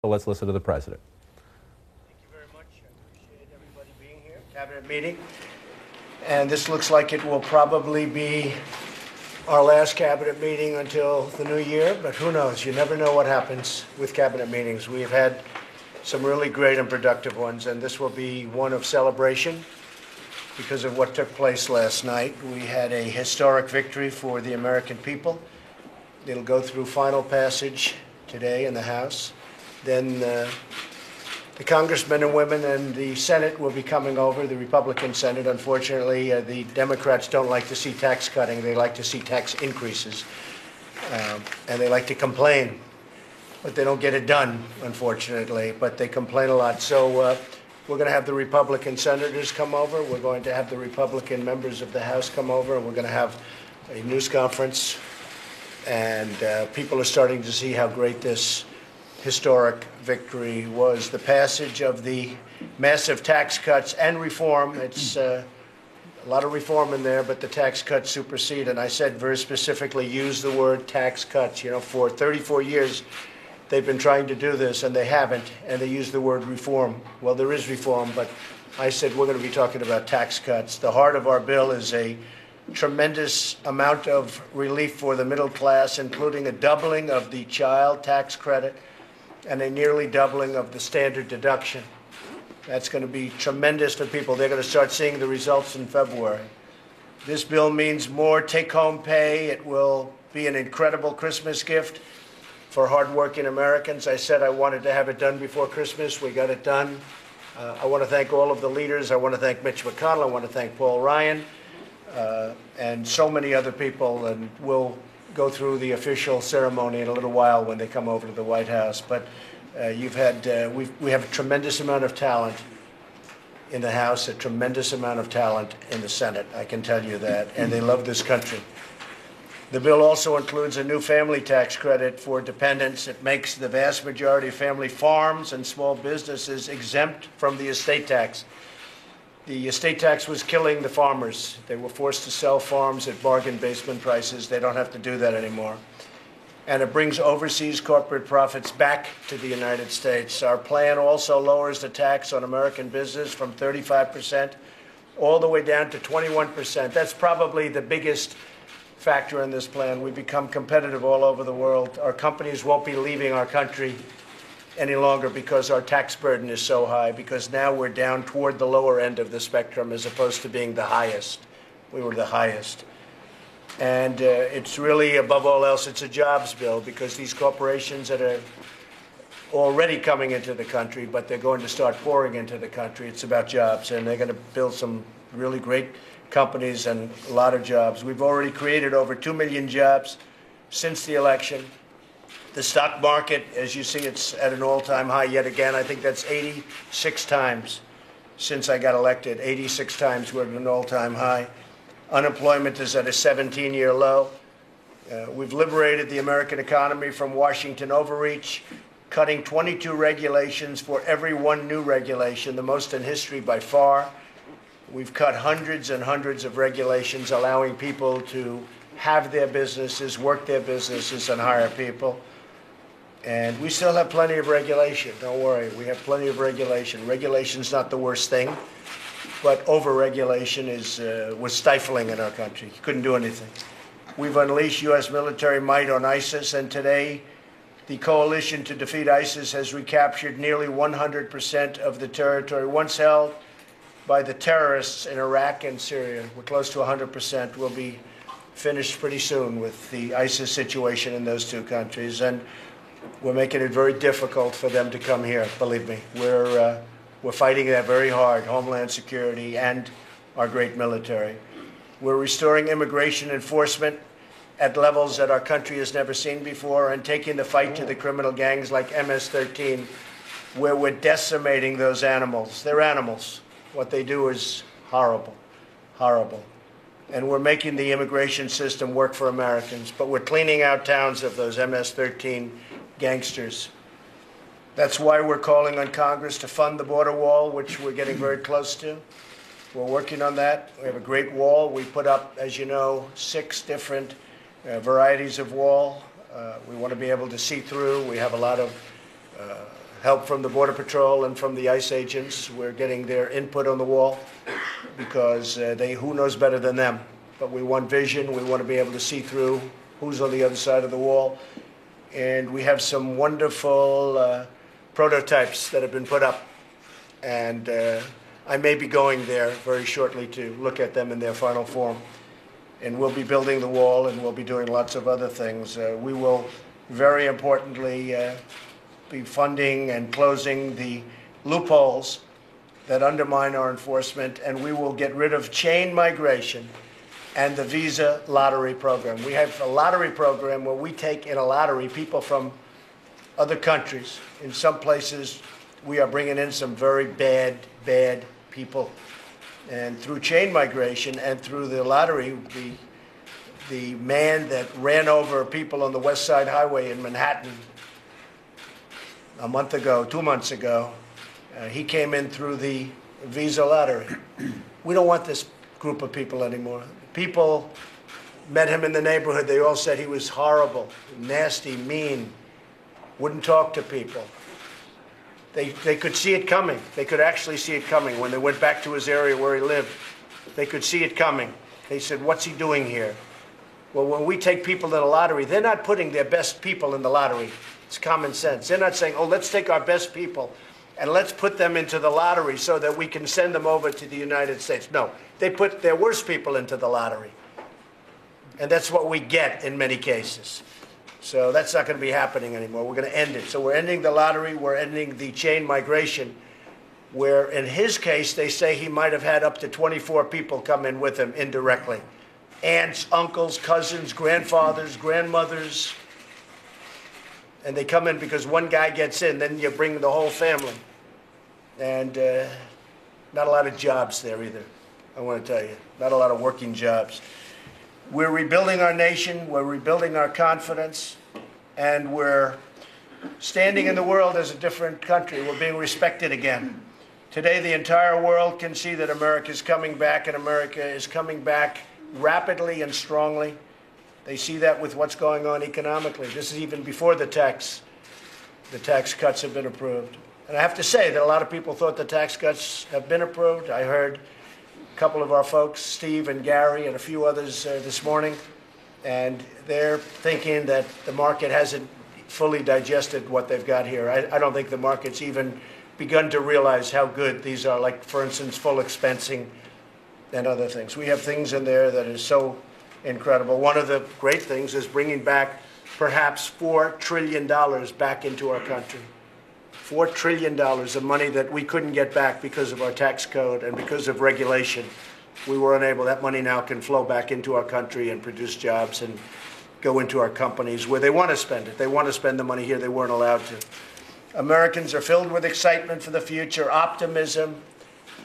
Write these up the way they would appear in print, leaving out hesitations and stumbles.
So let's listen to the president. Thank you very much. I appreciate everybody being here. Cabinet meeting. And this looks like it will probably be our last cabinet meeting until the new year, but who knows? You never know what happens with cabinet meetings. We've had some really great and productive ones, and this will be one of celebration because of what took place last night. We had a historic victory for the American people. It'll go through final passage today in the House. Then the congressmen and women and the Senate will be coming over, the Republican Senate. Unfortunately, the Democrats don't like to see tax cutting. They like to see tax increases. And they like to complain. But they don't get it done, unfortunately. But they complain a lot. So we're going to have the Republican senators come over. We're going to have the Republican members of the House come over. We're going to have a news conference. And people are starting to see how great this historic victory was. The passage of the massive tax cuts and reform. It's a lot of reform in there, but the tax cuts supersede. And I said very specifically, use the word tax cuts. You know, for 34 years, they've been trying to do this, and they haven't, and they use the word reform. Well, there is reform, but I said we're going to be talking about tax cuts. The heart of our bill is a tremendous amount of relief for the middle class, including a doubling of the child tax credit and a nearly doubling of the standard deduction. That's going to be tremendous for people. They're going to start seeing the results in February. This bill means more take-home pay. It will be an incredible Christmas gift for hardworking Americans. I said I wanted to have it done before Christmas. We got it done. I want to thank all of the leaders. I want to thank Mitch McConnell. I want to thank Paul Ryan and so many other people. And we'll go through the official ceremony in a little while when they come over to the White House. But we have a tremendous amount of talent in the House, a tremendous amount of talent in the Senate. I can tell you that. And they love this country. The bill also includes a new family tax credit for dependents. It makes the vast majority of family farms and small businesses exempt from the estate tax. The estate tax was killing the farmers. They were forced to sell farms at bargain basement prices. They don't have to do that anymore. And it brings overseas corporate profits back to the United States. Our plan also lowers the tax on American business from 35% all the way down to 21%. That's probably the biggest factor in this plan. We become competitive all over the world. Our companies won't be leaving our country any longer because our tax burden is so high, because now we're down toward the lower end of the spectrum as opposed to being the highest. We were the highest. And it's really, above all else, it's a jobs bill, because these corporations that are already coming into the country, but they're going to start pouring into the country, it's about jobs, and they're going to build some really great companies and a lot of jobs. We've already created over 2 million jobs since the election. The stock market, as you see, it's at an all-time high yet again. I think that's 86 times since I got elected. 86 times we're at an all-time high. Unemployment is at a 17-year low. We've liberated the American economy from Washington overreach, cutting 22 regulations for every one new regulation, the most in history by far. We've cut hundreds and hundreds of regulations, allowing people to have their businesses, work their businesses, and hire people. And we still have plenty of regulation. Don't worry, we have plenty of regulation. Regulation's not the worst thing, but over-regulation was stifling in our country. You couldn't do anything. We've unleashed U.S. military might on ISIS, and today the coalition to defeat ISIS has recaptured nearly 100% of the territory once held by the terrorists in Iraq and Syria. We're close to 100%. We'll be finished pretty soon with the ISIS situation in those two countries. And we're making it very difficult for them to come here, believe me. We're fighting that very hard, Homeland Security and our great military. We're restoring immigration enforcement at levels that our country has never seen before, and taking the fight to the criminal gangs like MS-13, where we're decimating those animals. They're animals. What they do is horrible, horrible. And we're making the immigration system work for Americans, but we're cleaning out towns of those MS-13 gangsters. That's why we're calling on Congress to fund the border wall, which we're getting very close to. We're working on that. We have a great wall. We put up, as you know, 6 different varieties of wall. We want to be able to see through. We have a lot of help from the Border Patrol and from the ICE agents. We're getting their input on the wall because who knows better than them? But we want vision. We want to be able to see through who's on the other side of the wall. And we have some wonderful prototypes that have been put up. And I may be going there very shortly to look at them in their final form. And we'll be building the wall, and we'll be doing lots of other things. We will, very importantly, be funding and closing the loopholes that undermine our enforcement, and we will get rid of chain migration and the visa lottery program. We have a lottery program where we take in a lottery people from other countries. In some places, we are bringing in some very bad people. And through chain migration and through the lottery, the man that ran over people on the West Side Highway in Manhattan a month ago, 2 months ago, he came in through the visa lottery. We don't want this group of people anymore. People met him in the neighborhood. They all said he was horrible, nasty, mean, wouldn't talk to people. They could see it coming. They could actually see it coming. When they went back to his area where he lived, they could see it coming. They said, what's he doing here? Well, when we take people to the lottery, they're not putting their best people in the lottery. It's common sense. They're not saying, oh, let's take our best people and let's put them into the lottery so that we can send them over to the United States. No, they put their worst people into the lottery. And that's what we get in many cases. So that's not going to be happening anymore. We're going to end it. So we're ending the lottery. We're ending the chain migration, where in his case, they say he might have had up to 24 people come in with him indirectly. Aunts, uncles, cousins, grandfathers, grandmothers. And they come in because one guy gets in, then you bring the whole family. And not a lot of jobs there either, I want to tell you. Not a lot of working jobs. We're rebuilding our nation, we're rebuilding our confidence, and we're standing in the world as a different country. We're being respected again. Today, the entire world can see that America is coming back, and America is coming back rapidly and strongly. They see that with what's going on economically. This is even before the tax cuts have been approved. And I have to say that a lot of people thought the tax cuts have been approved. I heard a couple of our folks, Steve and Gary and a few others this morning, and they're thinking that the market hasn't fully digested what they've got here. I don't think the market's even begun to realize how good these are, like, for instance, full expensing and other things. We have things in there that is so incredible. One of the great things is bringing back perhaps $4 trillion back into our country. $4 trillion of money that we couldn't get back because of our tax code and because of regulation. We were unable. That money now can flow back into our country and produce jobs and go into our companies where they want to spend it. They want to spend the money here. They weren't allowed to. Americans are filled with excitement for the future, optimism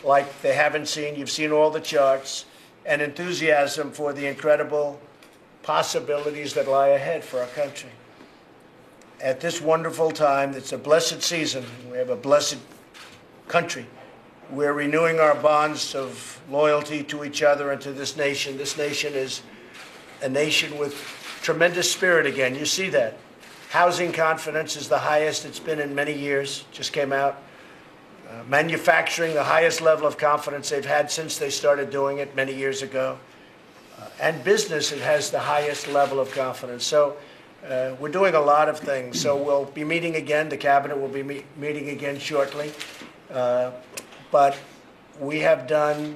like they haven't seen. You've seen all the charts, and enthusiasm for the incredible possibilities that lie ahead for our country. At this wonderful time, it's a blessed season. We have a blessed country. We're renewing our bonds of loyalty to each other and to this nation. This nation is a nation with tremendous spirit again. You see that. Housing confidence is the highest it's been in many years, just came out. Manufacturing, the highest level of confidence they've had since they started doing it many years ago. And business, it has the highest level of confidence. So we're doing a lot of things. So we'll be meeting again. The cabinet will be meeting again shortly. But we have done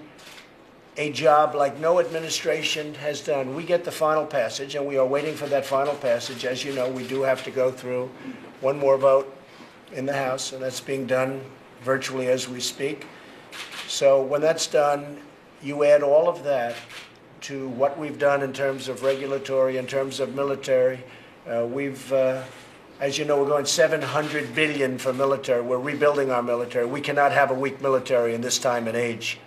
a job like no administration has done. We get the final passage, and we are waiting for that final passage. As you know, we do have to go through one more vote in the House, and that's being done virtually as we speak. So when that's done, you add all of that to what we've done in terms of regulatory, in terms of military. As you know, we're going $700 billion for military. We're rebuilding our military. We cannot have a weak military in this time and age.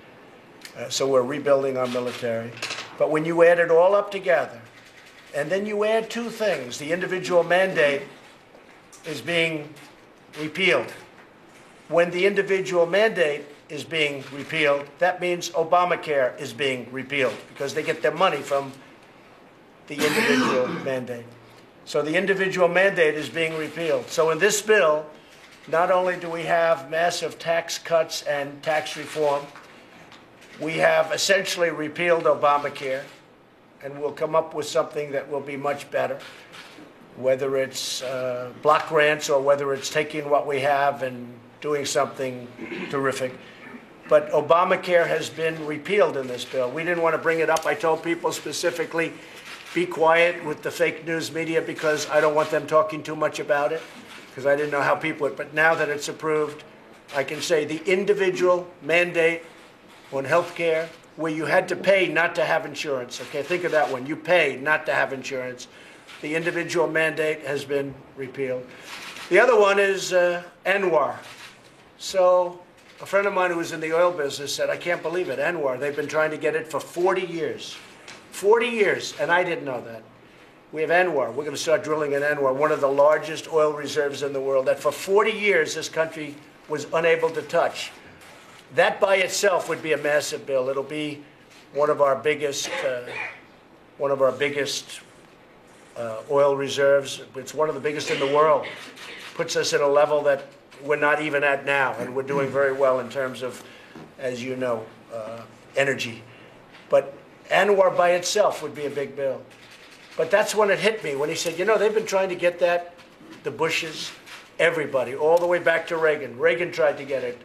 So we're rebuilding our military. But when you add it all up together, and then you add two things, the individual mandate is being repealed. When the individual mandate is being repealed, that means Obamacare is being repealed because they get their money from the individual mandate. So the individual mandate is being repealed. So in this bill, not only do we have massive tax cuts and tax reform, we have essentially repealed Obamacare, and we'll come up with something that will be much better, whether it's block grants or whether it's taking what we have and doing something terrific. But Obamacare has been repealed in this bill. We didn't want to bring it up. I told people specifically, be quiet with the fake news media because I don't want them talking too much about it, because I didn't know how people would. But now that it's approved, I can say the individual mandate on health care where you had to pay not to have insurance. Okay, think of that one. You pay not to have insurance. The individual mandate has been repealed. The other one is ANWR. So a friend of mine who was in the oil business said, I can't believe it, ANWR. They've been trying to get it for 40 years. 40 years, and I didn't know that. We have ANWR. We're going to start drilling in ANWR, one of the largest oil reserves in the world that for 40 years this country was unable to touch. That by itself would be a massive bill. It'll be one of our biggest oil reserves. It's one of the biggest in the world. Puts us at a level that we're not even at now, and we're doing very well in terms of, as you know, energy. But ANWR by itself would be a big bill. But that's when it hit me, when he said, you know, they've been trying to get that, the Bushes, everybody, all the way back to Reagan. Reagan tried to get it.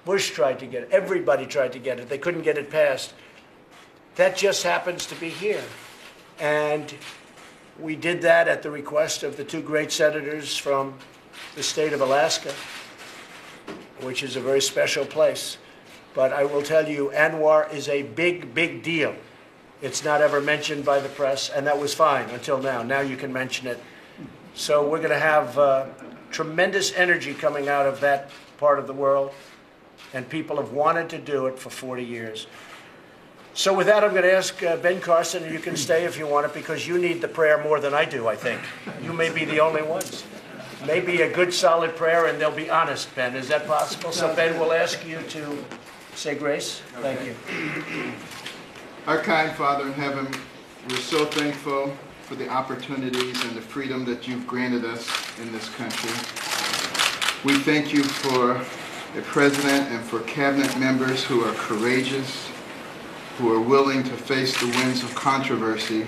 Bush tried to get it. Everybody tried to get it. They couldn't get it passed. That just happens to be here. And we did that at the request of the two great senators from the state of Alaska, which is a very special place. But I will tell you, ANWR is a big, big deal. It's not ever mentioned by the press, and that was fine until now. Now you can mention it. So we're going to have tremendous energy coming out of that part of the world, and people have wanted to do it for 40 years. So with that, I'm going to ask Ben Carson, and you can stay if you want it, because you need the prayer more than I do, I think. You may be the only ones. Maybe a good, solid prayer, and they'll be honest, Ben. Is that possible? So, Ben, we'll ask you to say grace. Thank you. Our kind Father in heaven, we're so thankful for the opportunities and the freedom that you've granted us in this country. We thank you for the President and for cabinet members who are courageous, who are willing to face the winds of controversy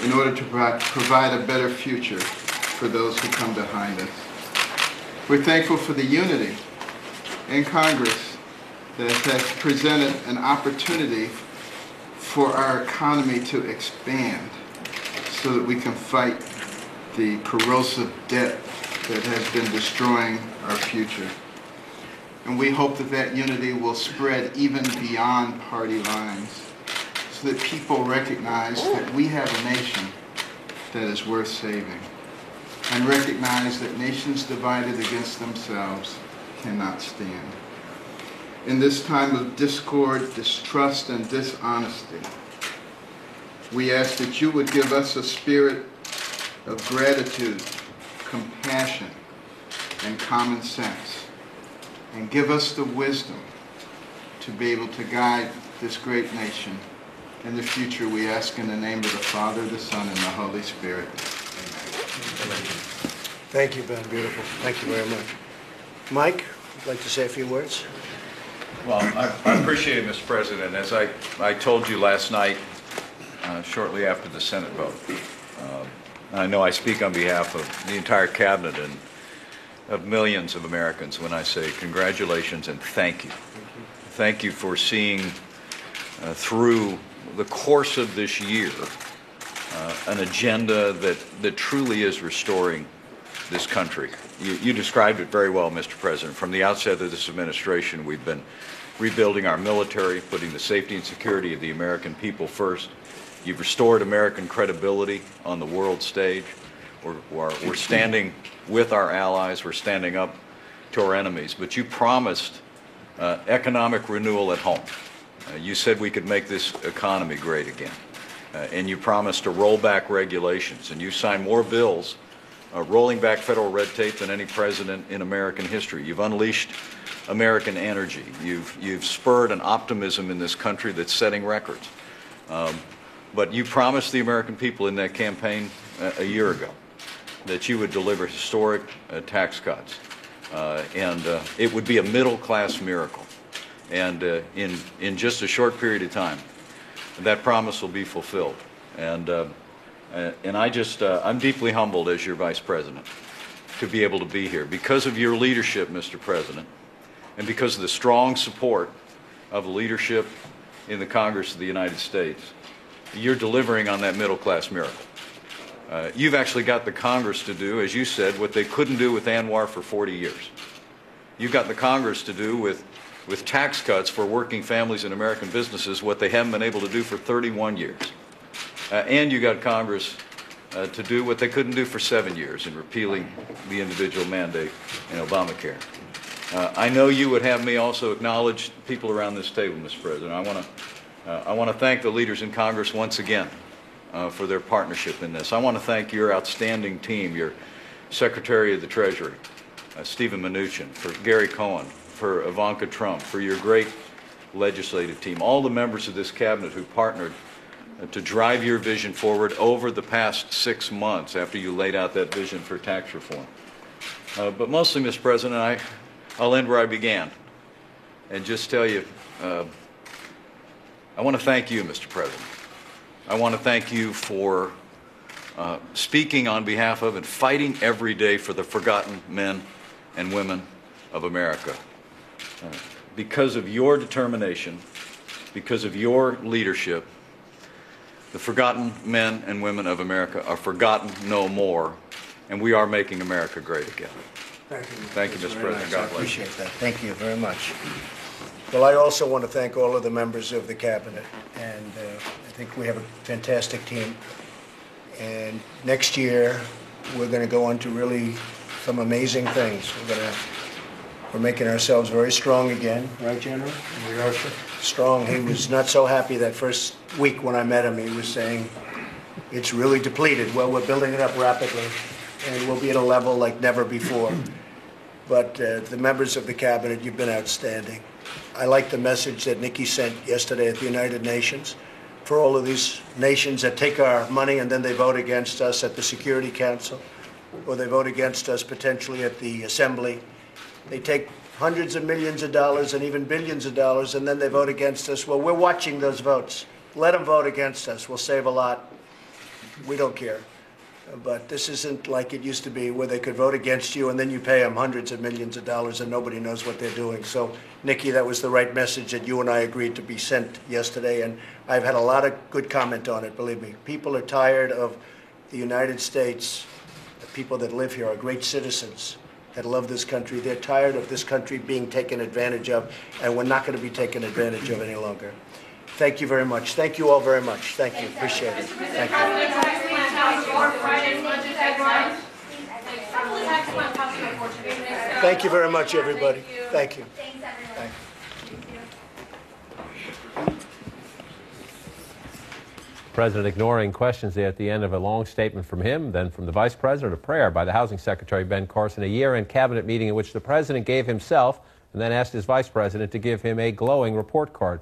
in order to provide a better future for those who come behind us. We're thankful for the unity in Congress that has presented an opportunity for our economy to expand so that we can fight the corrosive debt that has been destroying our future. And we hope that that unity will spread even beyond party lines so that people recognize that we have a nation that is worth saving, and recognize that nations divided against themselves cannot stand. In this time of discord, distrust, and dishonesty, we ask that you would give us a spirit of gratitude, compassion, and common sense, and give us the wisdom to be able to guide this great nation. In the future, we ask in the name of the Father, the Son, and the Holy Spirit. Amen. Thank you, Ben. Beautiful. Thank you very much. Mike, would you like to say a few words? Well, I appreciate it, Mr. President. As I told you last night, shortly after the Senate vote, I know I speak on behalf of the entire cabinet and of millions of Americans when I say congratulations and thank you. Thank you for seeing through the course of this year an agenda that truly is restoring this country. You described it very well, Mr. President. From the outset of this administration, we've been rebuilding our military, putting the safety and security of the American people first. You've restored American credibility on the world stage. We're standing with our allies. We're standing up to our enemies. But you promised economic renewal at home. You said we could make this economy great again. And you promised to roll back regulations. And you signed more bills rolling back federal red tape than any president in American history. You've unleashed American energy. You've spurred an optimism in this country that's setting records. But you promised the American people in that campaign a year ago that you would deliver historic tax cuts, and it would be a middle-class miracle. And in just a short period of time, that promise will be fulfilled. And I'm deeply humbled as your Vice President to be able to be here because of your leadership, Mr. President, and because of the strong support of the leadership in the Congress of the United States. You're delivering on that middle-class miracle. You've actually got the Congress to do, as you said, what they couldn't do with ANWR for 40 years. You've got the Congress to do with tax cuts for working families and American businesses what they haven't been able to do for 31 years. And you got Congress to do what they couldn't do for 7 years in repealing the individual mandate in Obamacare. I know you would have me also acknowledge people around this table, Mr. President. I want to thank the leaders in Congress once again for their partnership in this. I want to thank your outstanding team, your Secretary of the Treasury, Stephen Mnuchin, for Gary Cohn, for Ivanka Trump, for your great legislative team, all the members of this cabinet who partnered to drive your vision forward over the past 6 months after you laid out that vision for tax reform. But mostly, Mr. President, I'll end where I began and just tell you, I want to thank you, Mr. President. I want to thank you for speaking on behalf of and fighting every day for the forgotten men and women of America. Because of your determination, because of your leadership, the forgotten men and women of America are forgotten no more, and we are making America great again. Thank you, Mr. President. God bless you. I appreciate that. Thank you very much. Well, I also want to thank all of the members of the cabinet, and I think we have a fantastic team. And next year, we're going to go on to really some amazing things. We're making ourselves very strong again, right, General? We are strong. He was not so happy that first week when I met him. He was saying it's really depleted. Well, we're building it up rapidly, and we'll be at a level like never before. But the members of the cabinet, you've been outstanding. I like the message that Nikki sent yesterday at the United Nations for all of these nations that take our money and then they vote against us at the Security Council, or they vote against us potentially at the Assembly. They take hundreds of millions of dollars and even billions of dollars, and then they vote against us. Well, we're watching those votes. Let them vote against us. We'll save a lot. We don't care. But this isn't like it used to be, where they could vote against you and then you pay them hundreds of millions of dollars and nobody knows what they're doing. So, Nikki, that was the right message that you and I agreed to be sent yesterday, and I've had a lot of good comment on it, believe me. People are tired of the United States. The people that live here are great citizens that love this country. They're tired of this country being taken advantage of, and we're not going to be taken advantage of any longer. Thank you very much. Thank you all very much. Thank you. Appreciate it. Thank you. Thank you very much, everybody. Thank you. Thank you. President ignoring questions at the end of a long statement from him, then from the Vice President, a prayer by the Housing Secretary Ben Carson, a year-end cabinet meeting in which the President gave himself and then asked his Vice President to give him a glowing report card.